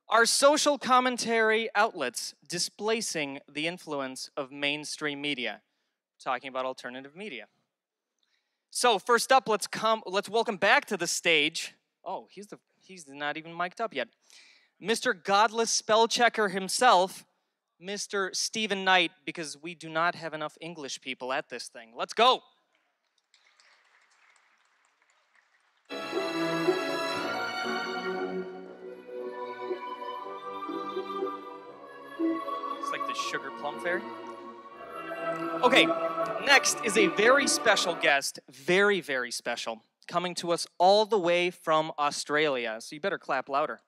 Are social commentary outlets displacing the influence of mainstream media? Talking about alternative media. So first up, let's welcome back to the stage. Oh, he's not even mic'd up yet. Mr. Godless spell checker himself, Mr. Stephen Knight, because we do not have enough English people at this thing. Let's go. It's like the Sugar Plum Fairy. Okay, next is a very special guest, very, very special, coming to us all the way from Australia, so you better clap louder.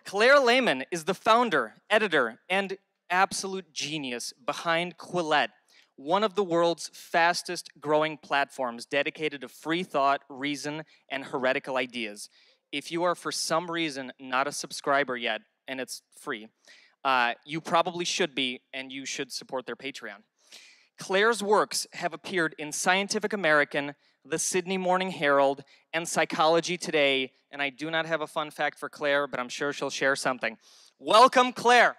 Claire Lehmann is the founder, editor, and absolute genius behind Quillette, one of the world's fastest growing platforms dedicated to free thought, reason, and heretical ideas. If you are for some reason not a subscriber yet, and it's free, you probably should be, and you should support their Patreon. Claire's works have appeared in Scientific American, the Sydney Morning Herald, and Psychology Today, and I do not have a fun fact for Claire, but I'm sure she'll share something. Welcome, Claire.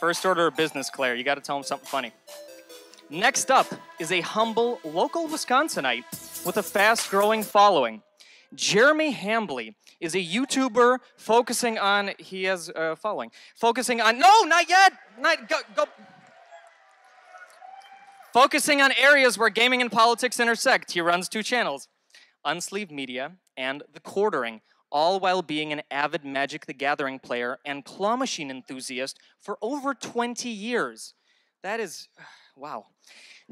First order of business, Claire. You got to tell them something funny. Next up is a humble local Wisconsinite with a fast-growing following. Jeremy Hambley is a YouTuber focusing on, he has a following, focusing on, no, not yet, go. Focusing on areas where gaming and politics intersect. He runs 2 channels, Unsleeved Media and The Quartering, all while being an avid Magic the Gathering player and claw machine enthusiast for over 20 years. That is, wow.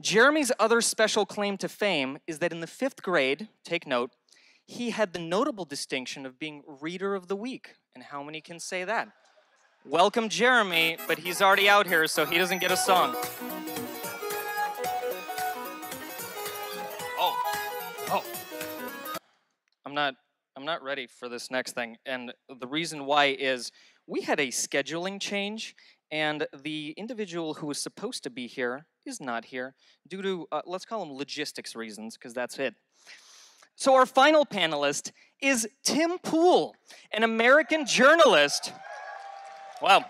Jeremy's other special claim to fame is that in the 5th grade, take note, he had the notable distinction of being Reader of the Week. And how many can say that? Welcome, Jeremy, but he's already out here, so he doesn't get a song. Oh. I'm not ready for this next thing. And the reason why is we had a scheduling change, and the individual who was supposed to be here is not here due to, let's call them logistics reasons, because that's it. So our final panelist is Tim Pool, an American journalist, wow,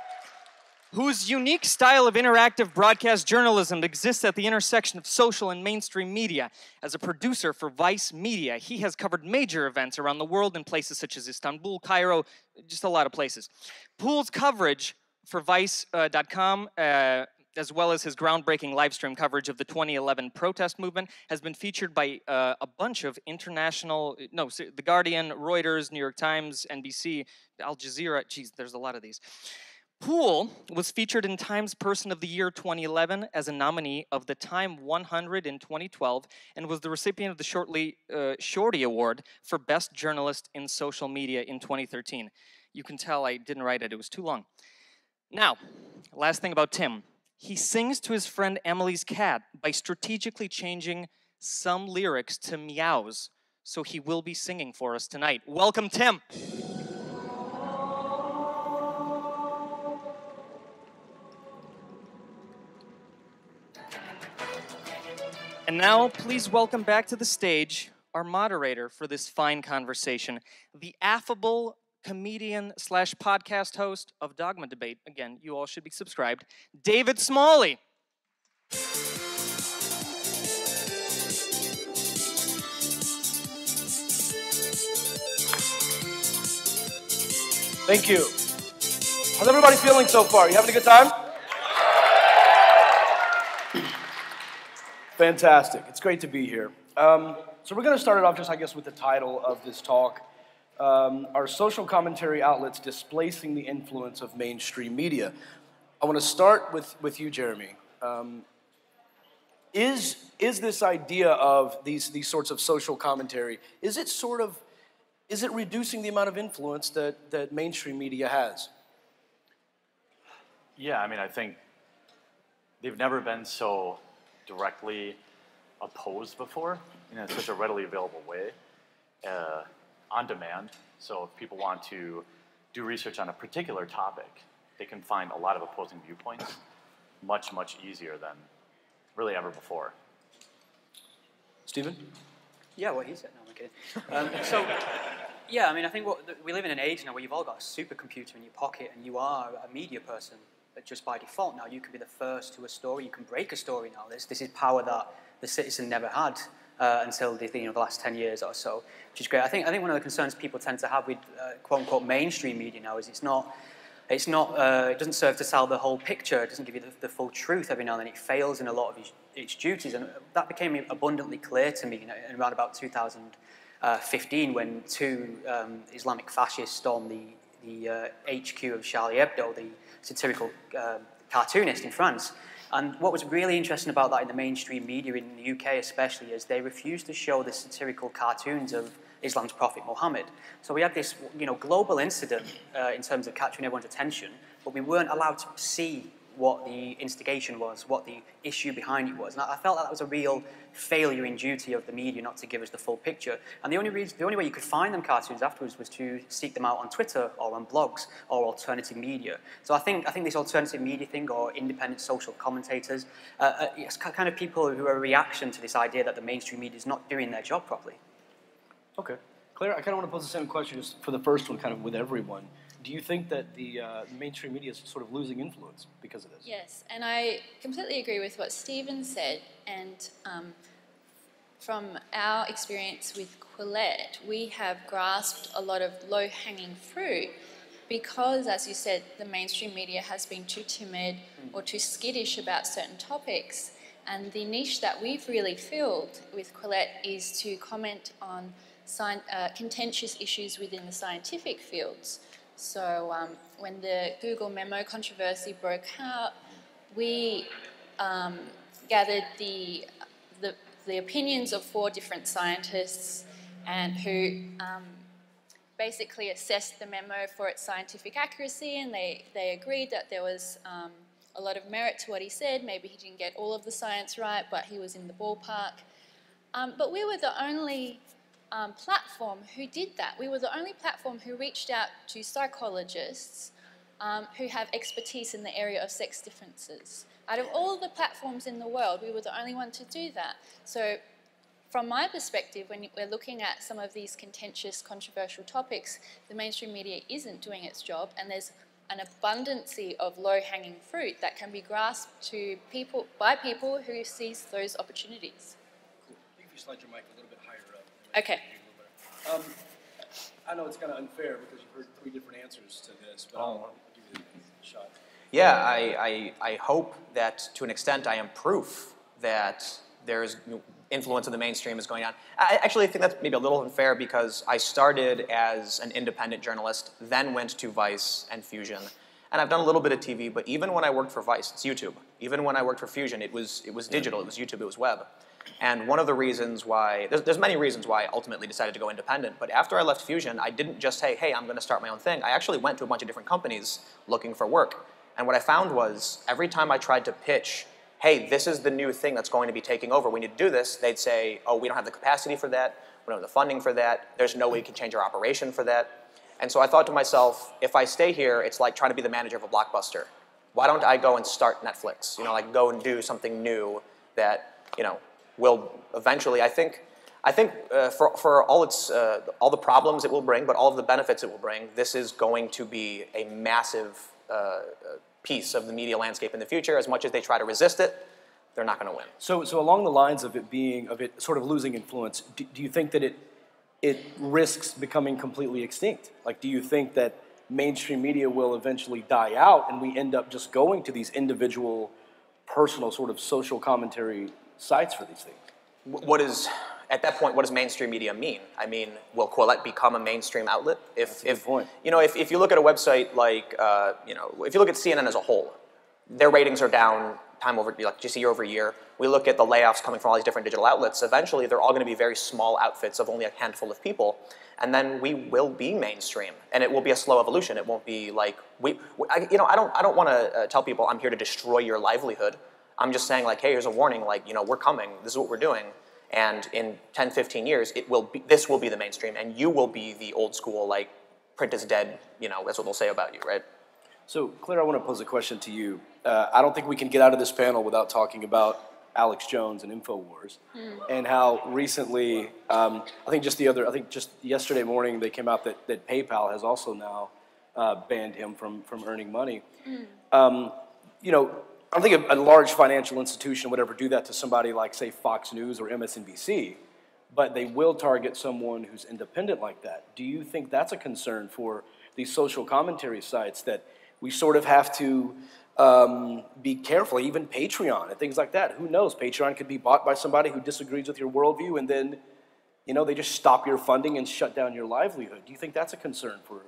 whose unique style of interactive broadcast journalism exists at the intersection of social and mainstream media. As a producer for Vice Media, he has covered major events around the world in places such as Istanbul, Cairo, just a lot of places. Pool's coverage for Vice.com, as well as his groundbreaking live stream coverage of the 2011 protest movement, has been featured by a bunch of international, The Guardian, Reuters, New York Times, NBC, Al Jazeera, geez, there's a lot of these. Pool was featured in Time's Person of the Year 2011 as a nominee of the Time 100 in 2012 and was the recipient of the Shorty Award for Best Journalist in Social Media in 2013. You can tell I didn't write it, it was too long. Now, last thing about Tim. He sings to his friend Emily's cat by strategically changing some lyrics to meows, so he will be singing for us tonight. Welcome, Tim. And now, please welcome back to the stage our moderator for this fine conversation, the affable comedian / podcast host of Dogma Debate. Again, you all should be subscribed. David Smalley. Thank you. How's everybody feeling so far? You having a good time? Fantastic. It's great to be here. So we're going to start it off just, I guess, with the title of this talk. Are social commentary outlets displacing the influence of mainstream media? I want to start with you, Jeremy. Is this idea of these sorts of social commentary, is it reducing the amount of influence that mainstream media has? Yeah, I mean, I think they've never been so directly opposed before in such a readily available way. On demand, so if people want to do research on a particular topic, they can find a lot of opposing viewpoints much, much easier than really ever before. Stephen? Yeah, what he said. No, I'm kidding. Yeah, I mean, I think we live in an age now where you've all got a supercomputer in your pocket and you are a media person just by default now. You can be the first to a story. You can break a story now. This is power that the citizen never had until the last 10 years or so, which is great. I think one of the concerns people tend to have with quote-unquote mainstream media now is it doesn't serve to sell the whole picture. It doesn't give you the full truth every now and then. It fails in a lot of its duties. And that became abundantly clear to me in around about 2015 when two Islamic fascists stormed the HQ of Charlie Hebdo, the satirical cartoonist in France. And what was really interesting about that in the mainstream media in the UK especially is they refused to show the satirical cartoons of Islam's prophet Muhammad. So we had this global incident in terms of capturing everyone's attention, but we weren't allowed to see what the instigation was, what the issue behind it was. And I felt that was a real failure in duty of the media not to give us the full picture. And the only way you could find them cartoons afterwards was to seek them out on Twitter or on blogs or alternative media. So I think this alternative media thing or independent social commentators, it's kind of people who are a reaction to this idea that the mainstream media is not doing their job properly. Okay. Claire, I kind of want to pose the same question just for the first one, kind of with everyone. Do you think that the mainstream media is sort of losing influence because of this? Yes, and I completely agree with what Stephen said. And from our experience with Quillette, we have grasped a lot of low-hanging fruit because, as you said, the mainstream media has been too timid or too skittish about certain topics. And the niche that we've really filled with Quillette is to comment on contentious issues within the scientific fields. So when the Google memo controversy broke out, we gathered the opinions of 4 different scientists and who basically assessed the memo for its scientific accuracy, and they agreed that there was a lot of merit to what he said. Maybe he didn't get all of the science right, but he was in the ballpark. But we were the only platform who did that. We were the only platform who reached out to psychologists who have expertise in the area of sex differences. Out of all the platforms in the world, we were the only one to do that. So from my perspective, when we're looking at some of these contentious, controversial topics, the mainstream media isn't doing its job, and there's an abundance of low-hanging fruit that can be grasped by people who seize those opportunities. Cool. I think if you slide your mic a little bit higher up. Okay. I know it's kind of unfair because you've heard 3 different answers to this, but I'll give you a shot. Yeah, I hope that to an extent I am proof that there's influence of the mainstream is going on. I actually think that's maybe a little unfair because I started as an independent journalist, then went to Vice and Fusion. And I've done a little bit of TV, but even when I worked for Vice, it's YouTube. Even when I worked for Fusion, it was digital, it was YouTube, it was web. And one of the reasons why, there's many reasons why I ultimately decided to go independent, but after I left Fusion, I didn't just say, hey, I'm going to start my own thing. I actually went to a bunch of different companies looking for work. And what I found was, every time I tried to pitch, hey, this is the new thing that's going to be taking over, we need to do this, they'd say, oh, we don't have the capacity for that, we don't have the funding for that, there's no way we can change our operation for that. And so I thought to myself, if I stay here, it's like trying to be the manager of a Blockbuster. Why don't I go and start Netflix? Like go and do something new that, will eventually, I think for all all the problems it will bring, but all of the benefits it will bring, this is going to be a massive piece of the media landscape in the future. As much as they try to resist it, they're not going to win. So along the lines of it sort of losing influence, do you think that it risks becoming completely extinct? Like, do you think that mainstream media will eventually die out and we end up just going to these individual, personal sort of social commentary sites for these things? At that point, what does mainstream media mean? I mean, will Quillette become a mainstream outlet? That's a good point. If you look at a website like, if you look at CNN as a whole, their ratings are down just year over year. We look at the layoffs coming from all these different digital outlets. Eventually, they're all going to be very small outfits of only a handful of people, and then we will be mainstream, and it will be a slow evolution. It won't be like I don't want to tell people I'm here to destroy your livelihood. I'm just saying, like, hey, here's a warning. Like, we're coming. This is what we're doing. And in 10, 15 years, this will be the mainstream, and you will be the old school, like, print is dead. That's what they'll say about you, right? So, Claire, I want to pose a question to you. I don't think we can get out of this panel without talking about Alex Jones and InfoWars, and how recently, I think just yesterday morning they came out that PayPal has also now banned him from earning money. You know, I don't think a large financial institution would ever do that to somebody like, say, Fox News or MSNBC, but they will target someone who's independent like that. Do you think that's a concern for these social commentary sites, that we sort of have to be careful, even Patreon and things like that? Who knows? Patreon could be bought by somebody who disagrees with your worldview, and then, you know, they just stop your funding and shut down your livelihood. Do you think that's a concern for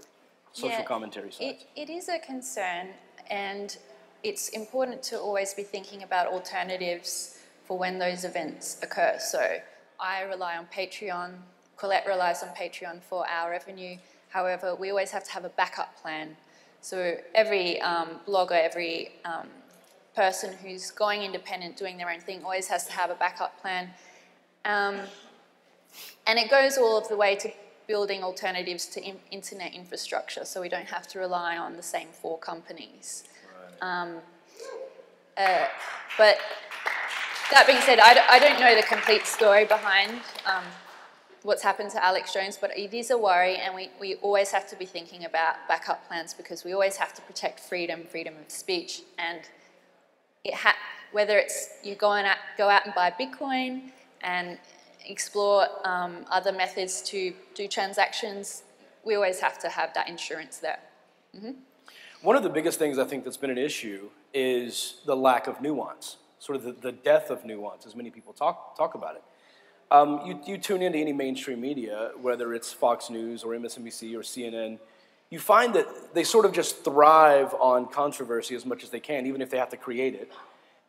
social commentary sites? It is a concern, and it's important to always be thinking about alternatives for when those events occur. So I rely on Patreon, Colette relies on Patreon for our revenue. However, we always have to have a backup plan. So every blogger, every person who's going independent, doing their own thing, always has to have a backup plan. And it goes all of the way to building alternatives to internet infrastructure, so we don't have to rely on the same 4 companies. But that being said, I don't know the complete story behind what's happened to Alex Jones, but it is a worry, and we always have to be thinking about backup plans, because we always have to protect freedom of speech. And whether it's you go out and buy Bitcoin and explore other methods to do transactions, we always have to have that insurance there. One of the biggest things I think that's been an issue is the lack of nuance, sort of the death of nuance, as many people talk about it. You tune into any mainstream media, whether it's Fox News or MSNBC or CNN, you find that they sort of just thrive on controversy as much as they can, even if they have to create it.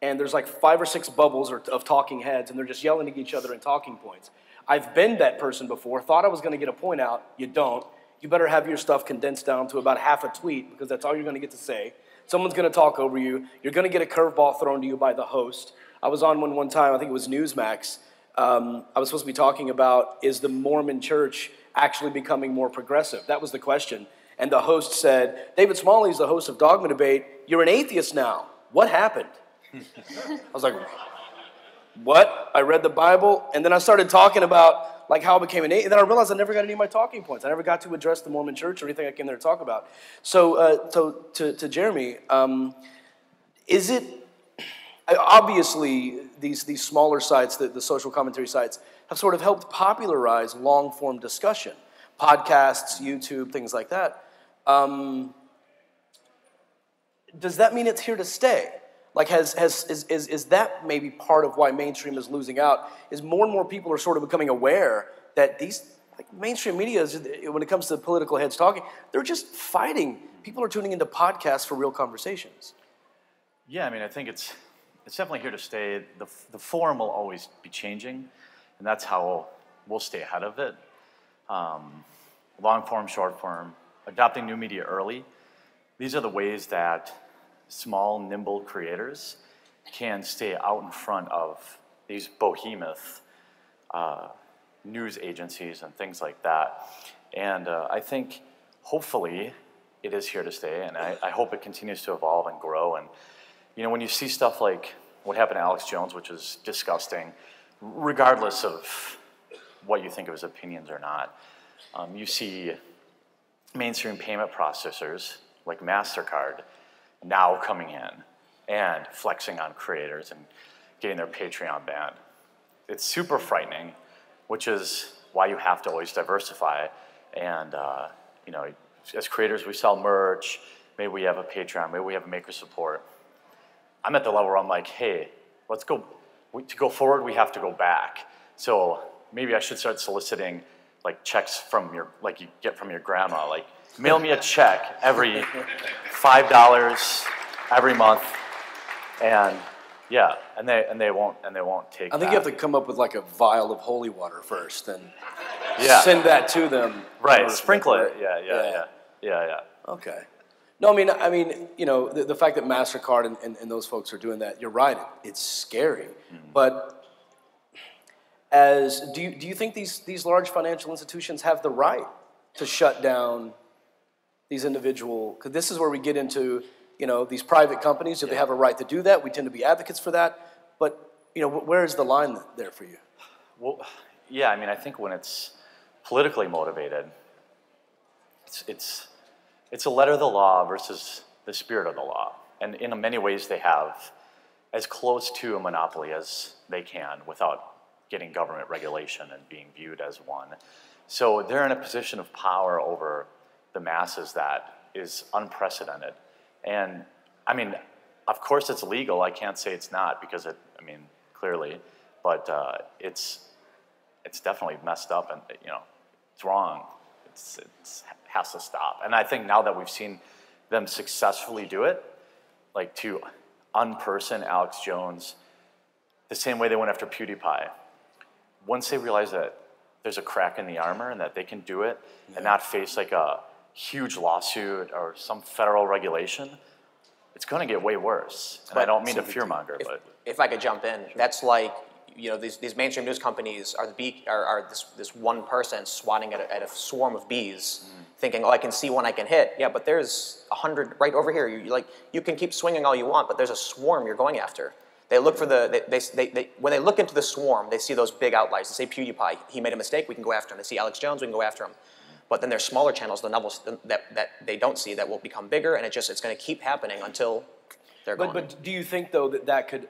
And there's like 5 or 6 bubbles of talking heads, and they're just yelling at each other in talking points. I've been that person before, thought I was going to get a point out. You don't. You better have your stuff condensed down to about half a tweet, because that's all you're going to get to say. Someone's going to talk over you. You're going to get a curveball thrown to you by the host. I was on one time, I think it was Newsmax. I was supposed to be talking about, is the Mormon church actually becoming more progressive? That was the question. And the host said, David Smalley is the host of Dogma Debate. You're an atheist now. What happened? I was like, what? I read the Bible, and then I started talking about like how I became an atheist, and then I realized I never got any of my talking points. I never got to address the Mormon church or anything I came there to talk about. So to Jeremy, is it, obviously these smaller sites, the social commentary sites, have sort of helped popularize long-form discussion, podcasts, YouTube, things like that. Does that mean it's here to stay? Like, is that maybe part of why mainstream is losing out? Is more and more people are sort of becoming aware that these mainstream media, when it comes to political heads talking, they're just fighting. People are tuning into podcasts for real conversations. Yeah, I mean, I think it's definitely here to stay. The forum will always be changing, and that's how we'll stay ahead of it. Long form, short form, adopting new media early. These are the ways that small, nimble creators can stay out in front of these behemoth news agencies and things like that. And I think hopefully it is here to stay, and I hope it continues to evolve and grow. And you know, when you see stuff like what happened to Alex Jones, which is disgusting, regardless of what you think of his opinions or not, you see mainstream payment processors like MasterCard now coming in and flexing on creators and getting their Patreon banned. It's super frightening, which is why you have to always diversify. And you know, as creators, we sell merch. Maybe we have a Patreon. Maybe we have a maker support. I'm at the level where I'm like, hey, let's go. To go forward, we have to go back. So maybe I should start soliciting like checks from like you get from your grandma. Like, mail me a check every $5 every month, and yeah, and they won't take. I think you have to come up with like a vial of holy water first, and yeah, send that to them. Right, sprinkle it. Yeah. Okay. No, I mean, you know, the fact that MasterCard and those folks are doing that, you're right. It's scary, but do you think these large financial institutions have the right to shut down these individual? Because this is where we get into, you know, these private companies. Do they have a right to do that? We tend to be advocates for that, but where is the line there for you? Well, yeah, I mean, I think when it's politically motivated, it's a letter of the law versus the spirit of the law. And in many ways, they have as close to a monopoly as they can without getting government regulation and being viewed as one. So they're in a position of power over the masses that is unprecedented. And I mean, of course it's legal. I can't say it's not because clearly, but it's definitely messed up and, it's wrong. It has to stop. And I think now that we've seen them successfully do it, like to unperson Alex Jones, the same way they went after PewDiePie, once they realize that there's a crack in the armor and that they can do it and not face like a huge lawsuit or some federal regulation, it's going to get way worse. And I don't mean to fearmonger, but if I could jump in, that's like, these mainstream news companies are this one person swatting at a swarm of bees, thinking, oh, I can see one I can hit. Yeah, but there's 100 right over here. You can keep swinging all you want, but there's a swarm you're going after. They look for when they look into the swarm, they see those big outliers. They say PewDiePie, he made a mistake, we can go after him. They see Alex Jones, we can go after him. But then there's smaller channels, the novels that they don't see that will become bigger, and it's going to keep happening until they're gone. But do you think, though, that could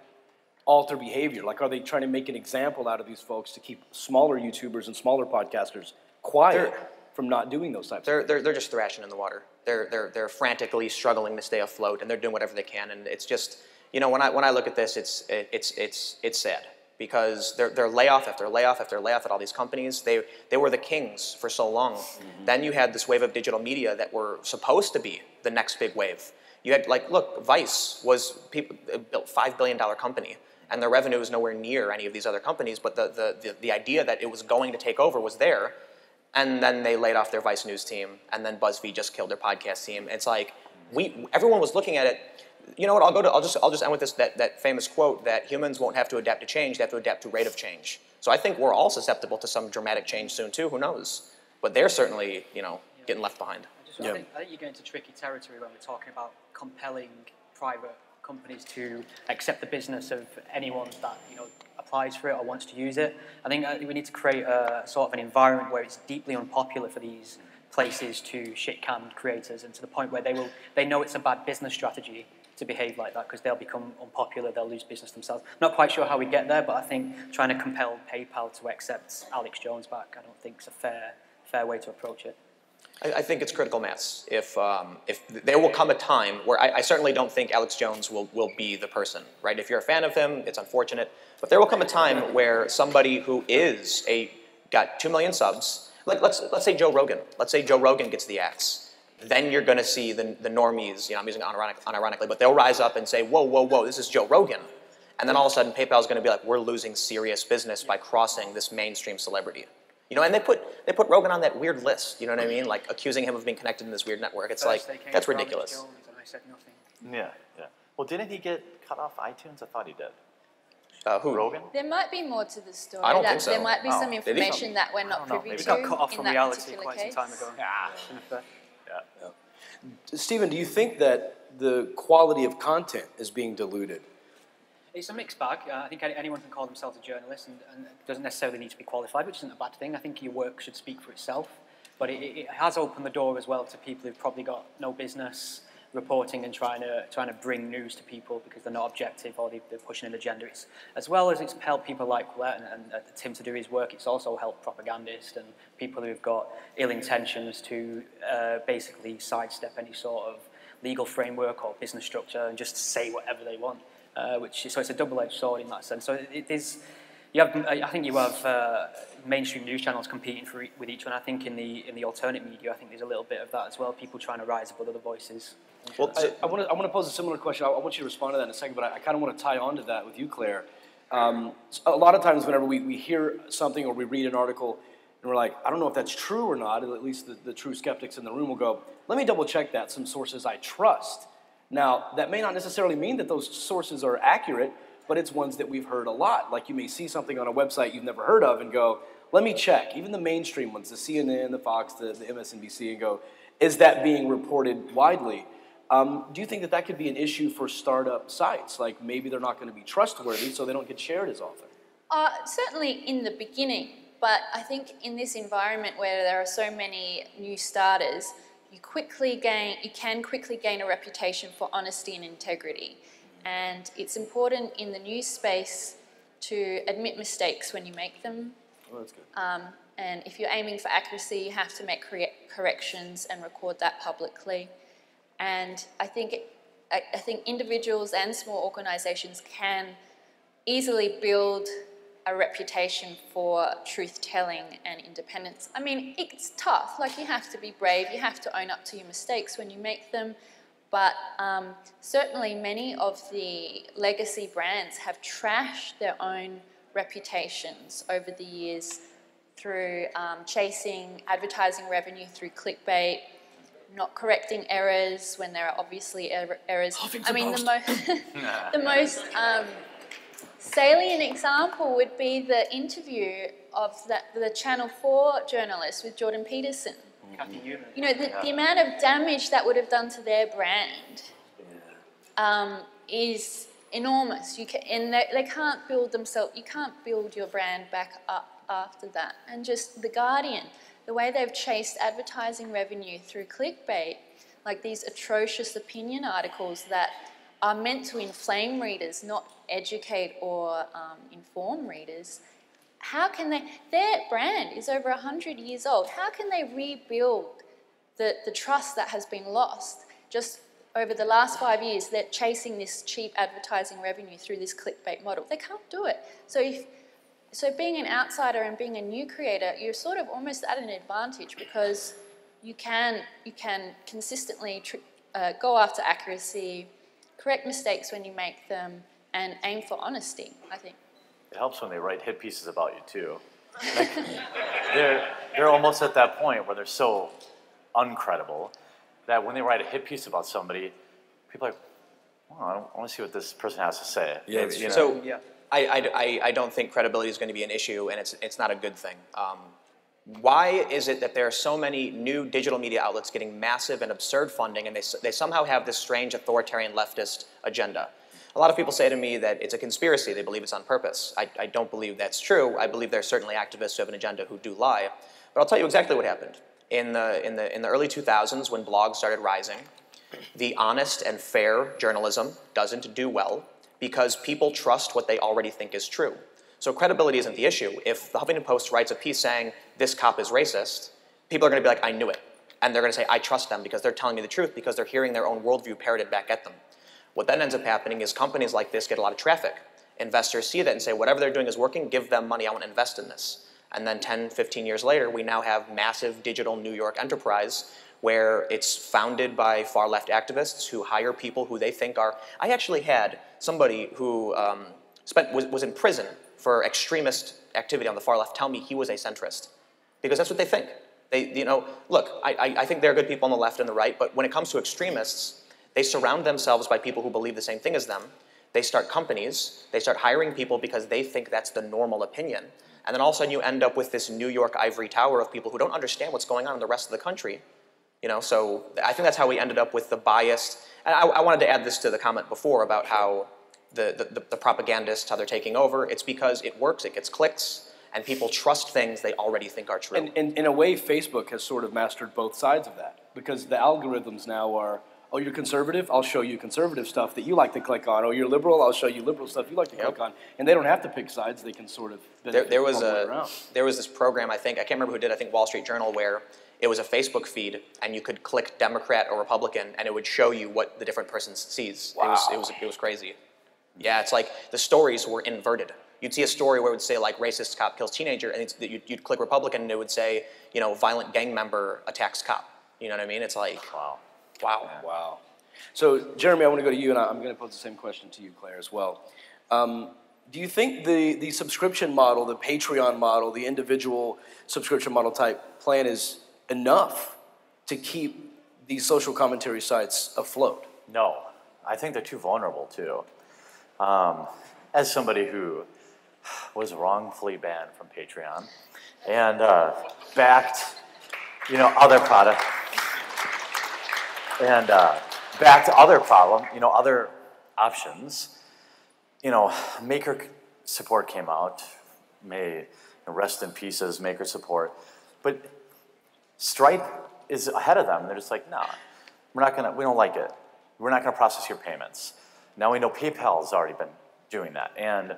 alter behavior? Like, are they trying to make an example out of these folks to keep smaller YouTubers and smaller podcasters quiet from not doing those types of things? They're just thrashing in the water. They're frantically struggling to stay afloat, and they're doing whatever they can. And it's just, when I look at this, it's sad because they're layoff after layoff after layoff at all these companies. They were the kings for so long. Mm-hmm. Then you had this wave of digital media that were supposed to be the next big wave. You had look, Vice was built $5 billion company. And their revenue is nowhere near any of these other companies, but the idea that it was going to take over was there, and then they laid off their Vice News team, and then BuzzFeed just killed their podcast team. It's like everyone was looking at it. You know what? I'll just end with this that famous quote that humans won't have to adapt to change; they have to adapt to rate of change. So I think we're all susceptible to some dramatic change soon too. Who knows? But they're certainly getting left behind. I think you get into tricky territory when we're talking about compelling private companies to accept the business of anyone that applies for it or wants to use it. I think we need to create a sort of an environment where it's deeply unpopular for these places to shit-can creators, and to the point where they know it's a bad business strategy to behave like that because they'll become unpopular, they'll lose business themselves. Not quite sure how we get there, but I think trying to compel PayPal to accept Alex Jones back, I don't think is a fair way to approach it. I think it's critical mass. If there will come a time where I certainly don't think Alex Jones will be the person, right? If you're a fan of him, it's unfortunate. But there will come a time where somebody who got 2 million subs, let's say Joe Rogan. Let's say Joe Rogan gets the axe. Then you're going to see the normies, I'm using it unironically, but they'll rise up and say, whoa, this is Joe Rogan. And then all of a sudden PayPal's going to be like, we're losing serious business by crossing this mainstream celebrity. And they put Rogan on that weird list, you know what I mean? Like accusing him of being connected in this weird network. It's that's ridiculous. Jones and I said nothing. Yeah. Well, didn't he get cut off iTunes? I thought he did. Who? Rogan? There might be more to the story. I don't think so. There might be some information that we're not privy to. Maybe got cut off in from that reality particular quite case. some time ago. Yeah. Stephen, do you think that the quality of content is being diluted? It's a mixed bag. I think anyone can call themselves a journalist, and it doesn't necessarily need to be qualified, which isn't a bad thing. I think your work should speak for itself. But it has opened the door as well to people who've probably got no business reporting and trying to bring news to people because they're not objective or they're pushing an agenda. As well as it's helped people like Colette and Tim to do his work, it's also helped propagandists and people who've got ill intentions to basically sidestep any sort of legal framework or business structure and just say whatever they want. So it's a double-edged sword in that sense. So it is. I think you have mainstream news channels competing with each one. I think in the alternate media, I think there's a little bit of that as well. People trying to rise above other voices. Well, I want to pose a similar question. I want you to respond to that in a second, but I kind of want to tie on to that with you, Claire. A lot of times, whenever we hear something or we read an article, and we're like, I don't know if that's true or not. At least the true skeptics in the room will go, let me double check that. Some sources I trust. Now, that may not necessarily mean that those sources are accurate, but it's ones that we've heard a lot. Like you may see something on a website you've never heard of and go, let me check. Even the mainstream ones, the CNN, the Fox, the MSNBC, and go, is that being reported widely? Do you think that that could be an issue for startup sites? Like maybe they're not going to be trustworthy, so they don't get shared as often. Certainly in the beginning, but I think in this environment where there are so many new starters, you can quickly gain a reputation for honesty and integrity. And it's important in the news space to admit mistakes when you make them. Oh, that's good. And if you're aiming for accuracy, you have to make corrections and record that publicly. And I think individuals and small organisations can easily build a reputation for truth-telling and independence. I mean, it's tough. Like, you have to be brave. You have to own up to your mistakes when you make them. But certainly many of the legacy brands have trashed their own reputations over the years through chasing advertising revenue through clickbait, not correcting errors when there are obviously errors. I mean, the most salient example would be the interview of the Channel 4 journalist with Jordan Peterson. You know, the amount of damage that would have done to their brand is enormous. And they can't build themselves, you can't build your brand back up after that. And just The Guardian, the way they've chased advertising revenue through clickbait, like these atrocious opinion articles that are meant to inflame readers, not educate or inform readers. How can their brand is over 100 years old. How can they rebuild the trust that has been lost just over the last 5 years? They're chasing this cheap advertising revenue through this clickbait model. They can't do it. So being an outsider and being a new creator, you're sort of almost at an advantage because you can consistently go after accuracy, correct mistakes when you make them, and aim for honesty, I think. It helps when they write hit pieces about you too. Like, they're almost at that point where they're so uncredible that when they write a hit piece about somebody, people are like, oh, I want to see what this person has to say. Yeah, Maybe, you know. So I don't think credibility is going to be an issue, and it's not a good thing. Why is it that there are so many new digital media outlets getting massive and absurd funding, and they somehow have this strange authoritarian leftist agenda? A lot of people say to me that it's a conspiracy. They believe it's on purpose. I don't believe that's true. I believe there are certainly activists who have an agenda who do lie. But I'll tell you exactly what happened. In the early 2000s, when blogs started rising, the honest and fair journalism doesn't do well because people trust what they already think is true. So credibility isn't the issue. If the Huffington Post writes a piece saying, this cop is racist, people are going to be like, I knew it. And they're going to say, I trust them because they're telling me the truth because they're hearing their own worldview parroted back at them. What then ends up happening is companies like this get a lot of traffic. Investors see that and say, whatever they're doing is working, give them money, I want to invest in this. And then 10, 15 years later, we now have massive digital New York enterprise where it's founded by far-left activists who hire people who they think are... I actually had somebody who was in prison for extremist activity on the far left tell me he was a centrist. Because that's what they think. Look, I think there are good people on the left and the right, but when it comes to extremists, they surround themselves by people who believe the same thing as them. They start companies. They start hiring people because they think that's the normal opinion. And then all of a sudden you end up with this New York ivory tower of people who don't understand what's going on in the rest of the country. So I think that's how we ended up with the biased. And I wanted to add this to the comment before about how the propagandists, how they're taking over. It's because it works, it gets clicks, and people trust things they already think are true. And in a way, Facebook has sort of mastered both sides of that because the algorithms now are, oh, you're conservative? I'll show you conservative stuff that you like to click on. Oh, you're liberal? I'll show you liberal stuff you like to click on. And they don't have to pick sides. They can sort of there was this program, I can't remember who did, I think Wall Street Journal, where it was a Facebook feed, and you could click Democrat or Republican, and it would show you what the different person sees. Wow. It was crazy. Yeah, it's like the stories were inverted. You'd see a story where it would say, like, racist cop kills teenager, and you'd click Republican, and it would say, violent gang member attacks cop. You know what I mean? It's like, wow. Wow. So, Jeremy, I want to go to you, and I'm going to pose the same question to you, Claire, as well. Do you think the subscription model, the Patreon model, the individual subscription model type plan is enough to keep these social commentary sites afloat? No. I think they're too vulnerable, too. As somebody who was wrongfully banned from Patreon and backed, other products, and back to other other options. Maker support came out. May rest in pieces, Maker support. But Stripe is ahead of them. They're just like, nah, we don't like it. We're not gonna process your payments. Now we know PayPal has already been doing that. And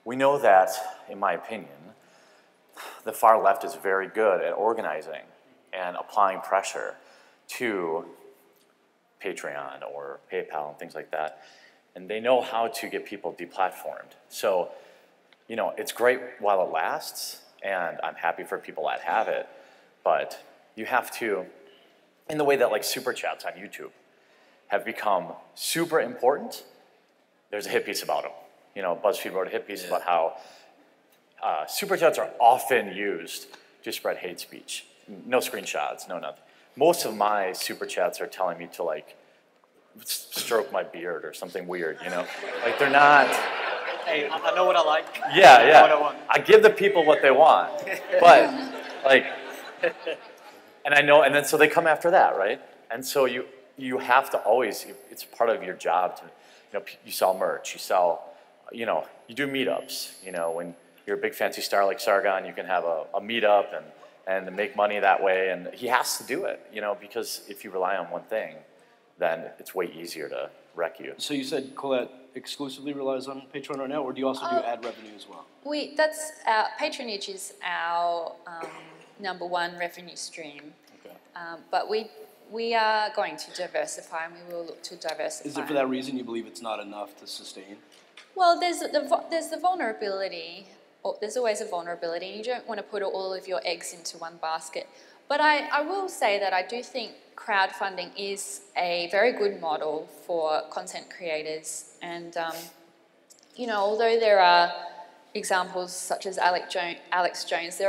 we know that, in my opinion, the far left is very good at organizing and applying pressure to Patreon or PayPal and things like that. And they know how to get people deplatformed. So, it's great while it lasts, and I'm happy for people that have it, but you have to, in the way that like super chats on YouTube have become super important, there's a hit piece about them. BuzzFeed wrote a hit piece about how super chats are often used to spread hate speech. No screenshots, no nothing. Most of my super chats are telling me to like stroke my beard or something weird, Like they're not. Hey, I know what I like. Yeah, I know what I want. I give the people what they want, but like, and I know, and then so they come after that, right? And so you have to always. It's part of your job to, you sell merch, you sell, you do meetups. When you're a big fancy star like Sargon, you can have a meetup and make money that way. And he has to do it, because if you rely on one thing, then it's way easier to wreck you. So you said Colette exclusively relies on Patreon right now, or do you also do ad revenue as well? That's our patronage is our #1 revenue stream. Okay. But we are going to diversify, and we will look to diversify. Is it for that reason you believe it's not enough to sustain? Well, there's the vulnerability. There's always a vulnerability, and you don't want to put all of your eggs into one basket. But I will say that I do think crowdfunding is a very good model for content creators. And, although there are examples such as Alex Jones,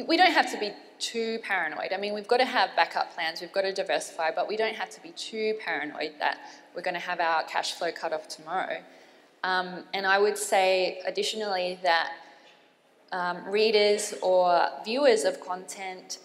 we don't have to be too paranoid. I mean, we've got to have backup plans, we've got to diversify, but we don't have to be too paranoid that we're going to have our cash flow cut off tomorrow. And I would say additionally that readers or viewers of content,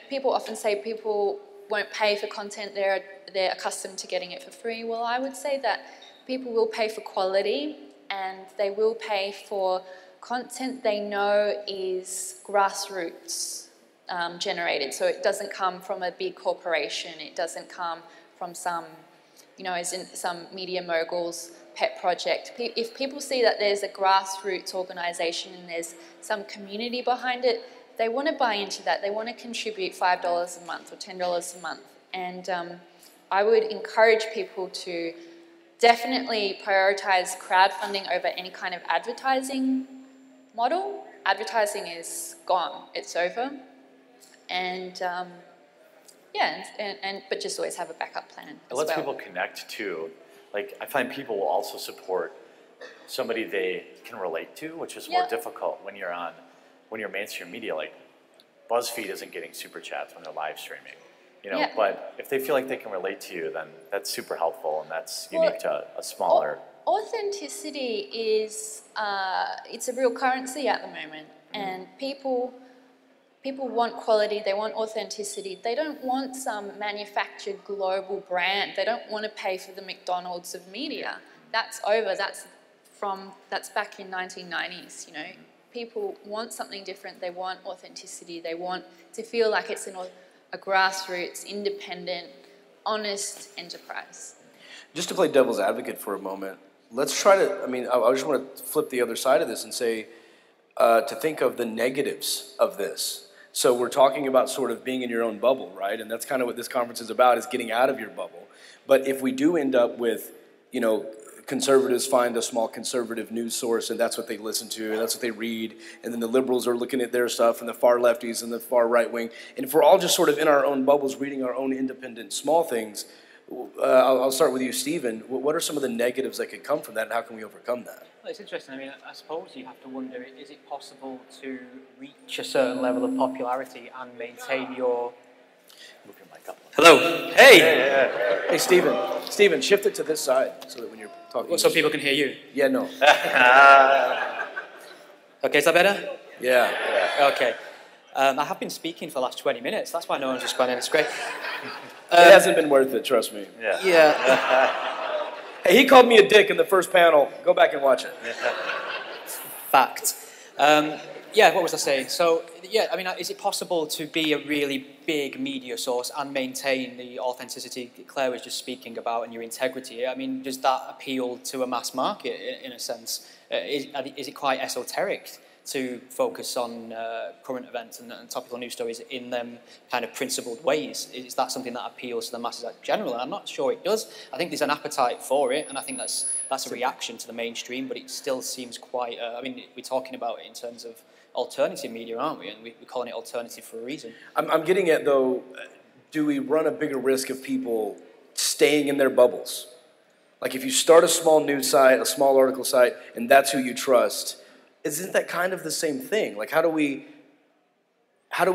people often say people won't pay for content they're accustomed to getting it for free. Well, I would say that people will pay for quality, and they will pay for content they know is grassroots generated. So it doesn't come from a big corporation. It doesn't come from some, as in some media mogul's pet project. If people see that there's a grassroots organisation and there's some community behind it, they want to buy into that. They want to contribute $5 a month or $10 a month. And I would encourage people to definitely prioritise crowdfunding over any kind of advertising model. Advertising is gone. It's over. And but just always have a backup plan. It lets people connect too. Like, I find people will also support somebody they can relate to, which is more difficult when you're mainstream media. Like, BuzzFeed isn't getting super chats when they're live streaming, but if they feel like they can relate to you, then that's super helpful, and that's unique to a smaller. Authenticity is, it's a real currency at the moment, and people want quality, they want authenticity. They don't want some manufactured global brand. They don't want to pay for the McDonald's of media. That's over. That's back in 1990s, People want something different. They want authenticity. They want to feel like it's a grassroots, independent, honest enterprise. Just to play devil's advocate for a moment, let's try to, I just want to flip the other side of this and say, to think of the negatives of this. So we're talking about sort of being in your own bubble, right? And that's kind of what this conference is about, is getting out of your bubble. But if we do end up with, conservatives find a small conservative news source and that's what they listen to and that's what they read, and then the liberals are looking at their stuff and the far lefties and the far right wing, and if we're all just sort of in our own bubbles reading our own independent small things, I'll start with you, Stephen. What are some of the negatives that could come from that, and how can we overcome that? Well, it's interesting. I suppose you have to wonder, is it possible to reach a certain level of popularity and maintain your... Move your mic up. Hello. Hey! Hey, Stephen, shift it to this side so that when you're talking... Well, so people can hear you? Yeah, no. Okay, is that better? Yeah. Okay. I have been speaking for the last 20 minutes. That's why no one's responding. It's great. It hasn't been worth it, trust me. Yeah. Yeah. Hey, he called me a dick in the first panel. Go back and watch it. Fact. Yeah, what was I saying? So, yeah, I mean, is it possible to be a really big media source and maintain the authenticity Claire was just speaking about and your integrity? I mean, does that appeal to a mass market in a sense? Is it quite esoteric to focus on current events and topical news stories in them kind of principled ways? Is that something that appeals to the masses in general? And I'm not sure it does. I think there's an appetite for it, and I think that's a reaction to the mainstream, but it still seems quite, I mean, we're talking about it in terms of alternative media, aren't we? And we're calling it alternative for a reason. I'm getting at, though, do we run a bigger risk of people staying in their bubbles? Like if you start a small news site, a small article site, and that's who you trust, isn't that kind of the same thing? Like how do we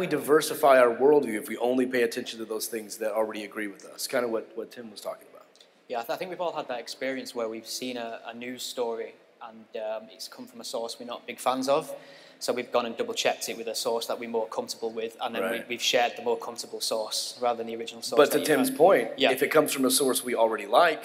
diversify our worldview if we only pay attention to those things that already agree with us? Kind of what Tim was talking about. Yeah, I think we've all had that experience where we've seen a news story and it's come from a source we're not big fans of. So we've gone and double-checked it with a source that we're more comfortable with, and then we've shared the more comfortable source rather than the original source. But to Tim's point, if it comes from a source we already like,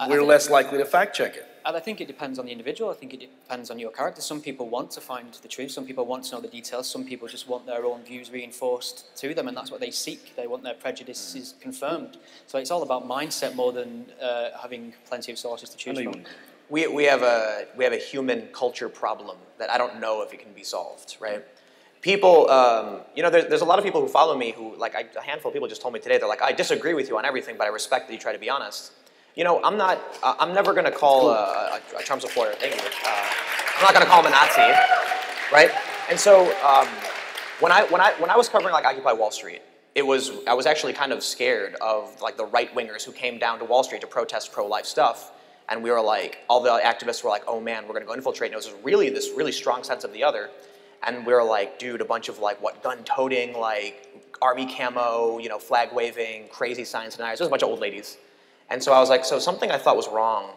we're less likely to fact-check it. And I think it depends on the individual. I think it depends on your character. Some people want to find the truth. Some people want to know the details. Some people just want their own views reinforced to them, and that's what they seek. They want their prejudices confirmed. So it's all about mindset more than having plenty of sources to choose from. We have a human culture problem that I don't know if it can be solved, right? People, you know, there's a lot of people who follow me who, like, a handful of people just told me today, they're like, I disagree with you on everything, but I respect that you try to be honest. You know, I'm never going to call a Trump supporter, thank you. I'm not going to call him a Nazi, right? And so when I was covering like Occupy Wall Street, I was actually kind of scared of like the right-wingers who came down to Wall Street to protest pro-life stuff. And we were like, all the activists were like, oh man, we're going to go infiltrate. And it was this really strong sense of the other. And we were like, dude, a bunch of like, gun-toting, like army camo, you know, flag-waving, crazy science deniers. There was a bunch of old ladies. And so I was like, so something I thought was wrong.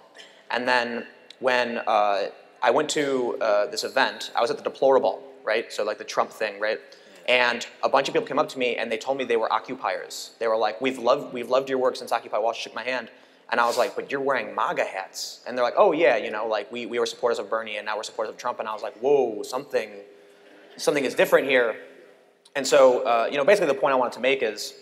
And then when I went to this event, I was at the Deplorable, right? So like the Trump thing, right? And a bunch of people came up to me and they told me they were occupiers. They were like, we've loved your work since Occupy Wall Street. Shook my hand. And I was like, but you're wearing MAGA hats. And they're like, oh yeah, you know, like we were supporters of Bernie and now we're supporters of Trump. And I was like, whoa, something is different here. And so, you know, basically the point I wanted to make is,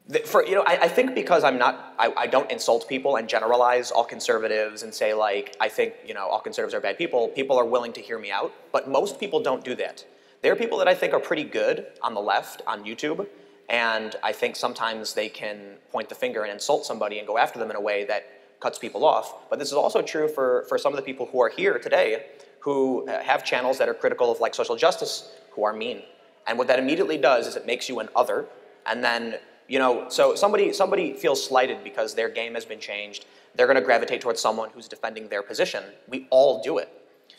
I think because I don't insult people and generalize all conservatives and say like, I think, you know, all conservatives are bad people, people are willing to hear me out. But most people don't do that. There are people that I think are pretty good on the left, on YouTube, and I think sometimes they can point the finger and insult somebody and go after them in a way that cuts people off. But this is also true for some of the people who are here today who have channels that are critical of like social justice, who are mean. And what that immediately does is it makes you an other, and then, you know, so somebody feels slighted because their game has been changed. They're going to gravitate towards someone who's defending their position. We all do it.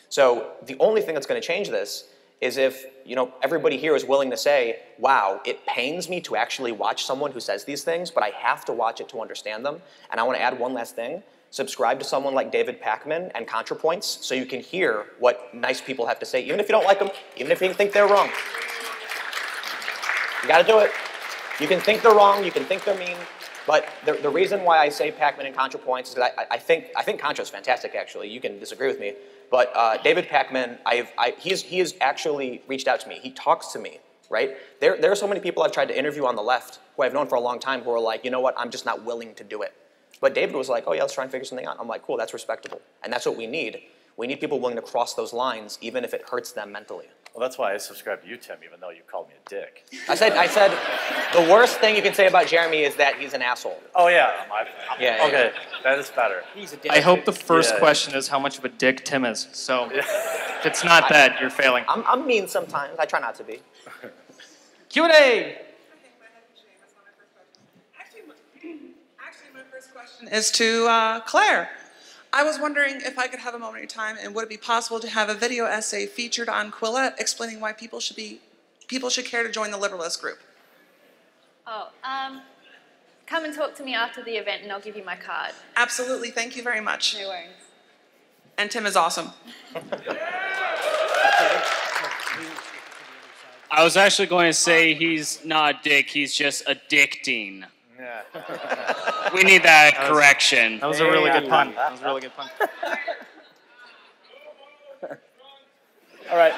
So the only thing that's going to change this is if, you know, everybody here is willing to say, wow, it pains me to actually watch someone who says these things, but I have to watch it to understand them. And I want to add one last thing. Subscribe to someone like David Pakman and ContraPoints so you can hear what nice people have to say, even if you don't like them, even if you think they're wrong. You got to do it. You can think they're wrong, you can think they're mean, but the reason why I say Pakman and ContraPoints is that I think Contra is fantastic, actually. You can disagree with me. But David Pakman, he has actually reached out to me. He talks to me, right? There are so many people I've tried to interview on the left who I've known for a long time who are like, you know what, I'm just not willing to do it. But David was like, oh yeah, let's try and figure something out. I'm like, cool, that's respectable. And that's what we need. We need people willing to cross those lines, even if it hurts them mentally. Well, that's why I subscribe to you, Tim, even though you called me a dick. I said, the worst thing you can say about Jeremy is that he's an asshole. Oh yeah, Yeah, okay, that is better. He's a dick. I hope the first question is how much of a dick Tim is. So if it's not that, you're failing. I'm mean sometimes. I try not to be. Q&A. Actually, my first question is to Claire. I was wondering if I could have a moment of your time, and would it be possible to have a video essay featured on Quillette explaining why people should care to join the Liberalist group? Oh, come and talk to me after the event and I'll give you my card. Absolutely, thank you very much. No worries. And Tim is awesome. I was actually going to say he's not a dick, he's just addicting. Yeah. We need that correction. That was a really good pun. That was a really good pun. All right.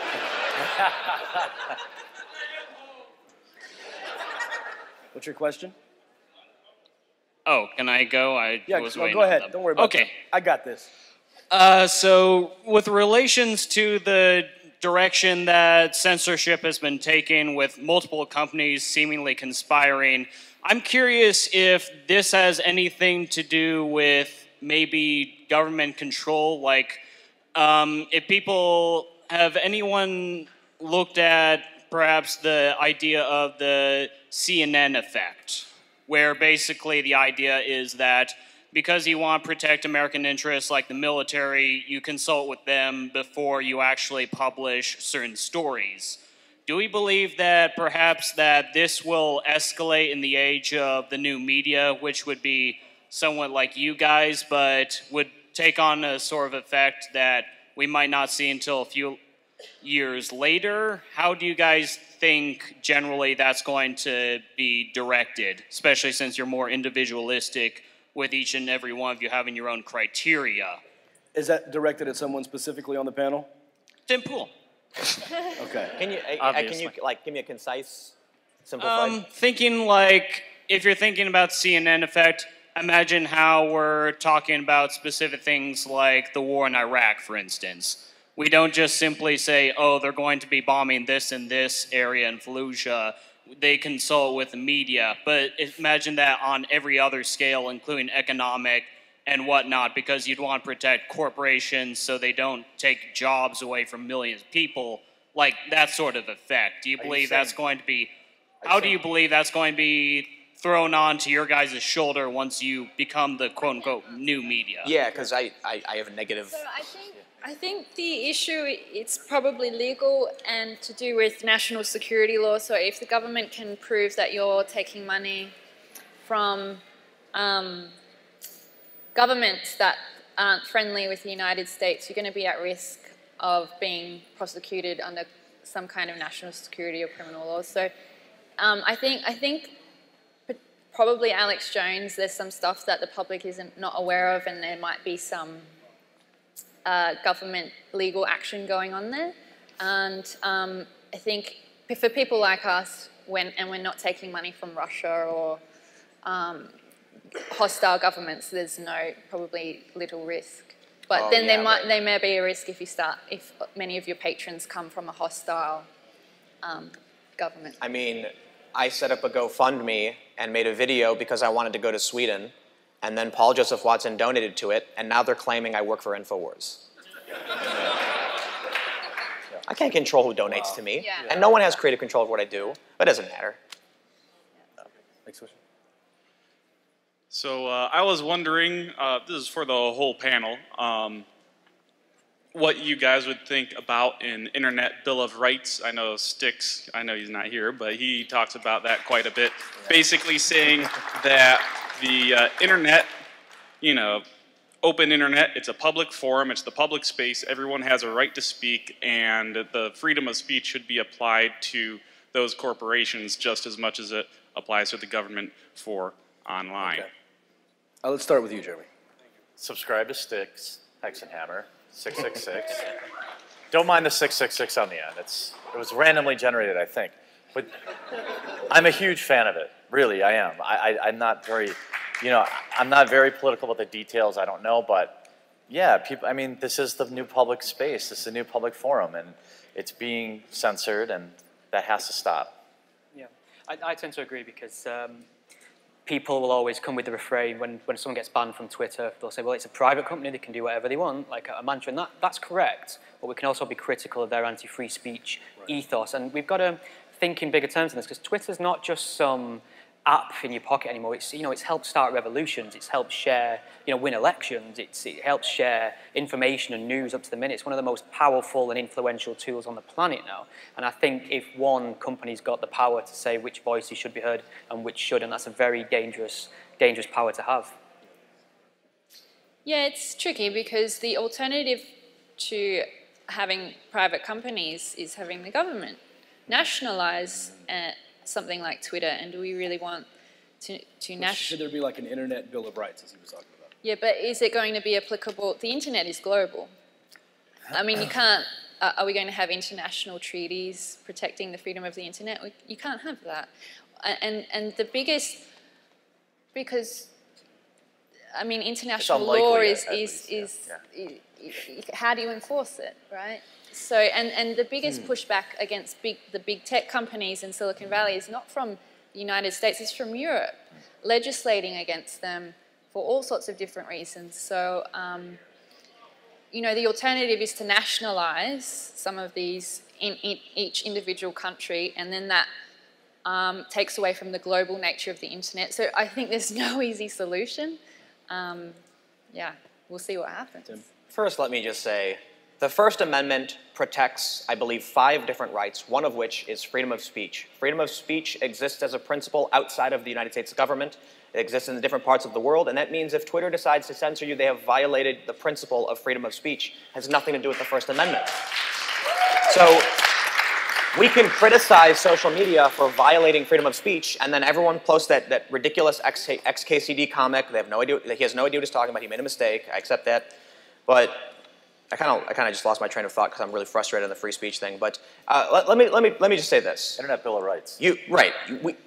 What's your question? Oh, can I go? Yeah, was no, waiting go on ahead. them. Don't worry about Okay. that. I got this. So, with relations to the direction that censorship has been taken with multiple companies seemingly conspiring, I'm curious if this has anything to do with maybe government control. Like, if people, have anyone looked at perhaps the idea of the CNN effect, where basically the idea is that because you want to protect American interests like the military, you consult with them before you actually publish certain stories. Do we believe that perhaps that this will escalate in the age of the new media, which would be somewhat like you guys, but would take on a sort of effect that we might not see until a few years later? How do you guys think generally that's going to be directed, especially since you're more individualistic with each and every one of you having your own criteria? Is that directed at someone specifically on the panel? Tim Pool. Okay. Can you Obviously. like give me a concise, simplified? Thinking like, if you're thinking about CNN effect, imagine how we're talking about specific things like the war in Iraq, for instance. We don't just simply say, oh, they're going to be bombing this and this area in Fallujah. They consult with the media. But imagine that on every other scale, including economic and whatnot, because you'd want to protect corporations so they don't take jobs away from millions of people. Like that sort of effect. Do you believe that's going to be, how do you believe that's going to be thrown onto your guys' shoulder once you become the quote-unquote new media? Yeah, because I have a negative. So I think the issue, it's probably legal and to do with national security law. So if the government can prove that you're taking money from governments that aren't friendly with the United States, you're going to be at risk of being prosecuted under some kind of national security or criminal law. So I think probably Alex Jones, there's some stuff that the public isn't not aware of, and there might be some government legal action going on there. And I think for people like us, and we're not taking money from Russia or hostile governments, there's probably little risk. But then there may be a risk if many of your patrons come from a hostile government. I mean, I set up a GoFundMe and made a video because I wanted to go to Sweden, and then Paul Joseph Watson donated to it, and now they're claiming I work for InfoWars. I can't control who donates to me, and no one has creative control of what I do, but it doesn't matter. Next question. So I was wondering, this is for the whole panel, what you guys would think about an Internet Bill of Rights. I know Styx, I know he's not here, but he talks about that quite a bit. Basically saying that the Internet, open Internet, it's a public forum, it's the public space, everyone has a right to speak, and the freedom of speech should be applied to those corporations just as much as it applies to the government for online. Okay. Let's start with you, Jeremy. Subscribe to Styx, Hexenhammer, 666. Don't mind the 666 on the end. It was randomly generated, I think. But I'm a huge fan of it. Really, I am. I'm not very, I'm not very political about the details. I don't know, but yeah, people. I mean, this is the new public space. This is the new public forum, and it's being censored, and that has to stop. Yeah, I tend to agree because people will always come with the refrain when someone gets banned from Twitter, they'll say, well, it's a private company, they can do whatever they want, like a mantra, and that's correct, but we can also be critical of their anti-free speech ethos, and we've got to think in bigger terms than this, because Twitter's not just some app in your pocket anymore. It's it's helped start revolutions. It's helped share win elections. It helps share information and news up to the minute. It's one of the most powerful and influential tools on the planet now. And I think if one company's got the power to say which voices should be heard and which shouldn't, that's a very dangerous power to have. Yeah, it's tricky because the alternative to having private companies is having the government. nationalize something like Twitter? And do we really want to Should there be like an internet bill of rights, as he was talking about? Yeah, but is it going to be applicable? The internet is global. I mean, you can't. Are we going to have international treaties protecting the freedom of the internet? You can't have that. And the biggest, because I mean, international law is how do you enforce it, right? So, and the biggest pushback against the big tech companies in Silicon Valley is not from the United States, it's from Europe, legislating against them for all sorts of different reasons. So, you know, the alternative is to nationalize some of these in each individual country, and then that takes away from the global nature of the internet. So I think there's no easy solution. Yeah, we'll see what happens. First, let me just say, the First Amendment protects, I believe, 5 different rights, one of which is freedom of speech. Freedom of speech exists as a principle outside of the United States government. It exists in the different parts of the world, and that means if Twitter decides to censor you, they have violated the principle of freedom of speech. It has nothing to do with the First Amendment. So we can criticize social media for violating freedom of speech, and then everyone posts that ridiculous XKCD comic. They have no idea. He has no idea what he's talking about. He made a mistake. I accept that, but I kind of just lost my train of thought because I'm really frustrated on the free speech thing. But let me just say this: Internet Bill of Rights.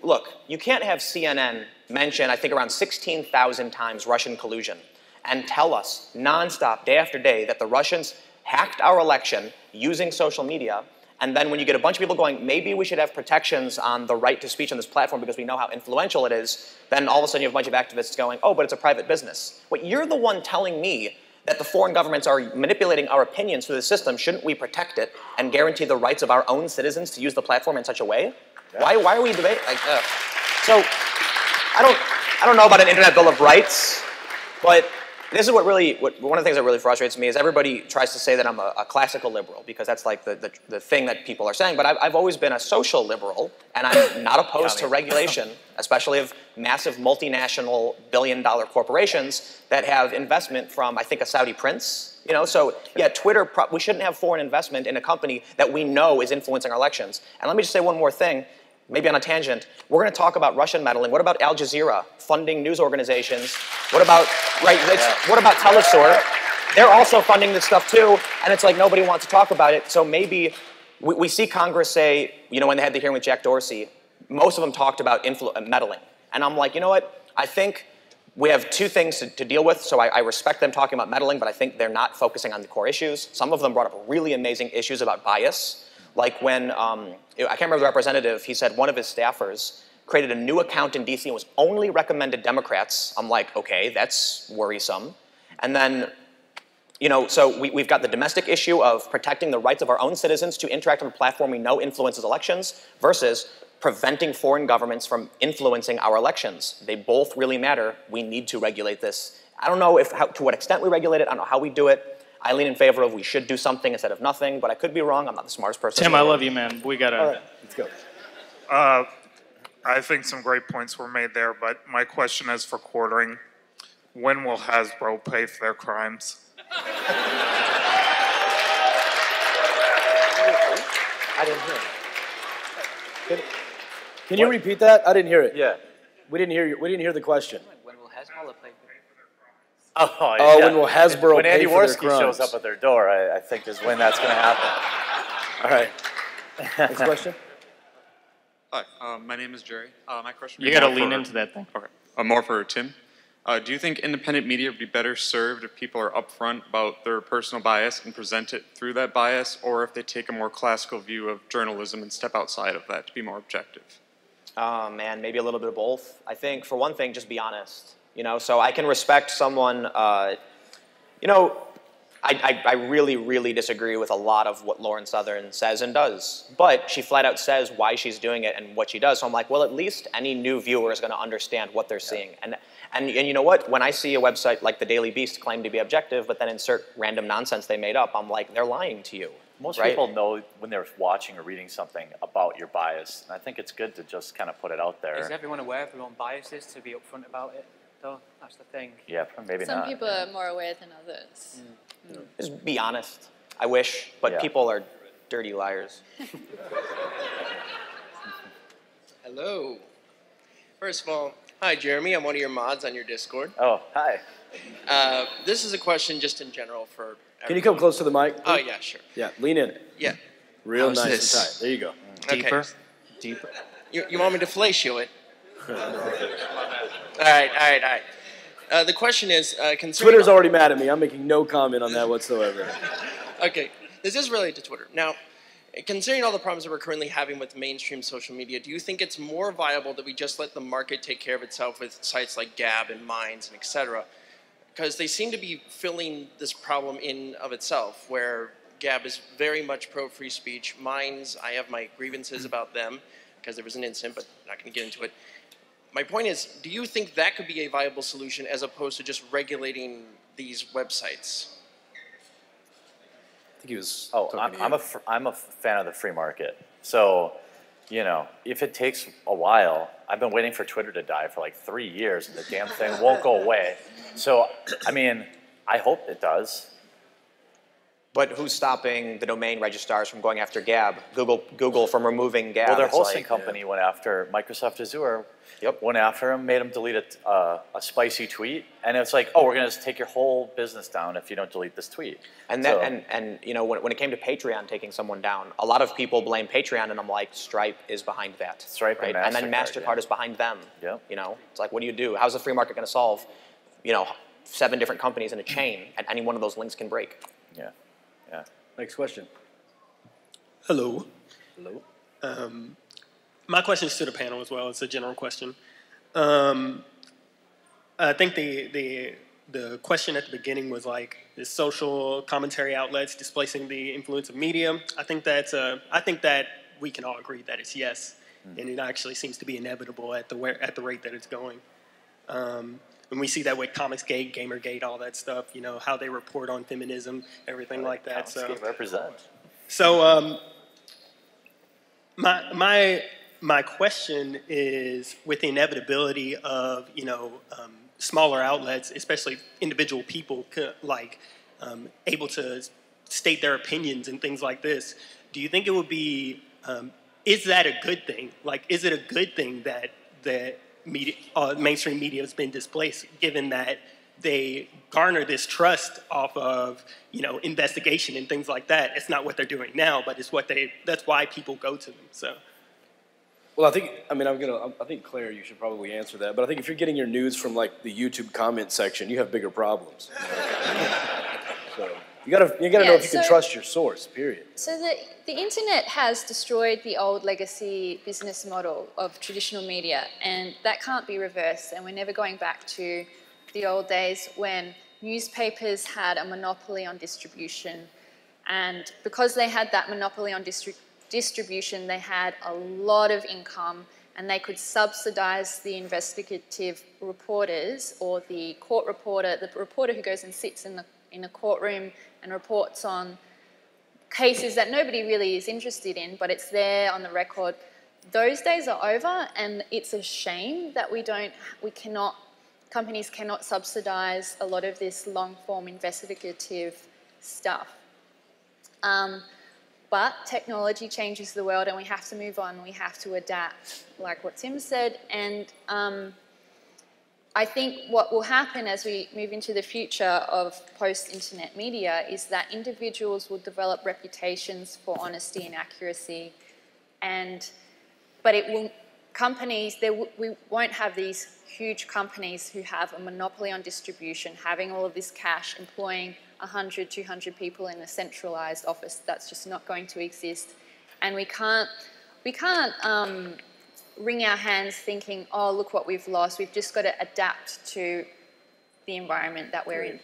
Look, you can't have CNN mention, I think, around 16,000 times Russian collusion, and tell us nonstop, day after day, that the Russians hacked our election using social media. And then when you get a bunch of people going, maybe we should have protections on the right to speech on this platform because we know how influential it is, then all of a sudden you have a bunch of activists going, oh, but it's a private business. Wait, you're the one telling me that the foreign governments are manipulating our opinions through the system. Shouldn't we protect it and guarantee the rights of our own citizens to use the platform in such a way? Yeah. Why are we debating? So I don't know about an internet bill of rights, but this is one of the things that really frustrates me is everybody tries to say that I'm a classical liberal because that's like the thing that people are saying. But I've always been a social liberal, and I'm not opposed to regulation, especially of massive multinational billion-dollar corporations that have investment from, I think, a Saudi prince. You know, so yeah, Twitter. We shouldn't have foreign investment in a company that we know is influencing our elections. And let me just say one more thing. Maybe on a tangent, we're going to talk about Russian meddling. What about Al Jazeera funding news organizations? What about, what about Telesur? They're also funding this stuff too, and it's like nobody wants to talk about it. So maybe we see Congress say, you know, when they had the hearing with Jack Dorsey, most of them talked about meddling. And I'm like, you know what? I think we have 2 things to deal with, so I respect them talking about meddling, but I think they're not focusing on the core issues. Some of them brought up really amazing issues about bias. Like when, I can't remember the representative, he said one of his staffers created a new account in DC and was only recommended Democrats. I'm like, okay, that's worrisome. And then, you know, so we've got the domestic issue of protecting the rights of our own citizens to interact on a platform we know influences elections versus preventing foreign governments from influencing our elections. They both really matter. We need to regulate this. I don't know to what extent we regulate it. I don't know how we do it. I lean in favor of we should do something instead of nothing, but I could be wrong. I'm not the smartest person. Tim, I love you, man. We got to... All right, let's go. I think some great points were made there, but my question is for quartering. When will Hasbro pay for their crimes? I didn't hear it. Can you repeat that? I didn't hear it. Yeah. We didn't hear the question. When will Hezbollah pay? Oh, yeah. When will Hasbro when pay Andy for their Worski crimes? shows up at their door, I think is when that's going to happen. All right. Next question. Hi, my name is Jerry. My question. You got to lean into that thing. Okay. More for Tim. Do you think independent media would be better served if people are upfront about their personal bias and present it through that bias, or if they take a more classical view of journalism and step outside of that to be more objective? Man, maybe a little bit of both. I think, for one thing, just be honest. You know, so I can respect someone, you know, I really, really disagree with a lot of what Lauren Southern says and does. But she flat out says why she's doing it and what she does. So I'm like, well, at least any new viewer is going to understand what they're seeing. And you know what? When I see a website like the Daily Beast claim to be objective, but then insert random nonsense they made up, I'm like, they're lying to you. Most right? people know when they're watching or reading something about your bias. And I think it's good to just kind of put it out there. Is everyone aware of their own biases to be upfront about it, though? That's the thing. Yeah, maybe Some not. people are more aware than others. Just be honest. I wish, but Yeah. people are dirty liars. Hello. First of all, hi Jeremy, I'm one of your mods on your Discord. Oh, hi. This is a question just in general for everyone. Can you come close to the mic? Oh yeah, sure. Yeah, lean in. Yeah. Real How's nice this? and tight. There you go. Deeper? Okay. Deeper. You want me to fellatio it? All right. The question is, concerning... Twitter's already mad at me. I'm making no comment on that whatsoever. Okay, this is related to Twitter. Now, considering all the problems that we're currently having with mainstream social media, do you think it's more viable that we just let the market take care of itself with sites like Gab and Minds and etc.? Because they seem to be filling this problem in of itself, where Gab is very much pro-free speech. Minds, I have my grievances about them, because there was an incident, but I'm not going to get into it. My point is, do you think that could be a viable solution as opposed to just regulating these websites? I think he was. I'm a fan of the free market. So, you know, if it takes a while, I've been waiting for Twitter to die for like 3 years, and the damn thing won't go away. So, I mean, I hope it does. But who's stopping the domain registrars from going after Gab? Google from removing Gab. Well, their It's hosting like, company went after Microsoft Azure. Went after him, made him delete a spicy tweet, and it's like, oh, we're gonna just take your whole business down if you don't delete this tweet. And that, and you know, when it came to Patreon taking someone down, a lot of people blame Patreon, and I'm like, Stripe is behind that. Stripe right? and then MasterCard is behind them. Yep. You know, it's like, what do you do? How's the free market going to solve, you know, 7 different companies in a chain, and any one of those links can break? Yeah. Next question. Hello. Hello. My question is to the panel as well. It's a general question. I think the question at the beginning was like the social commentary outlets displacing the influence of media. I think that we can all agree that it's yes, and it actually seems to be inevitable at the rate that it's going. And we see that with Comicsgate, Gamergate, all that stuff. You know how they report on feminism, everything like that. Comicsgate represents. So my question is, with the inevitability of smaller outlets, especially individual people able to state their opinions and things like this, do you think it would be is that a good thing? Like, is it a good thing that media, mainstream media has been displaced, given that they garner this trust off of investigation and things like that? It's not what they're doing now, but it's that's why people go to them. So. Well, I think Claire, you should probably answer that. But I think if you're getting your news from like the YouTube comment section, you have bigger problems. So you gotta know if you can trust your source. Period. So the internet has destroyed the old legacy business model of traditional media, and that can't be reversed. And we're never going back to the old days when newspapers had a monopoly on distribution, and because they had that monopoly on distribution, they had a lot of income, and they could subsidize the investigative reporters or the court reporter, the reporter who goes and sits in a courtroom and reports on cases that nobody really is interested in, but it's there on the record. Those days are over, and it's a shame that companies cannot subsidize a lot of this long-form investigative stuff. But technology changes the world, and we have to move on. We have to adapt, like what Tim said. And I think what will happen as we move into the future of post-internet media is that individuals will develop reputations for honesty and accuracy, but we won't have these huge companies who have a monopoly on distribution, having all of this cash, employing 100, 200 people in a centralized office. That's just not going to exist. And we can't wring our hands thinking, oh, look what we've lost. We've just got to adapt to the environment that we're in.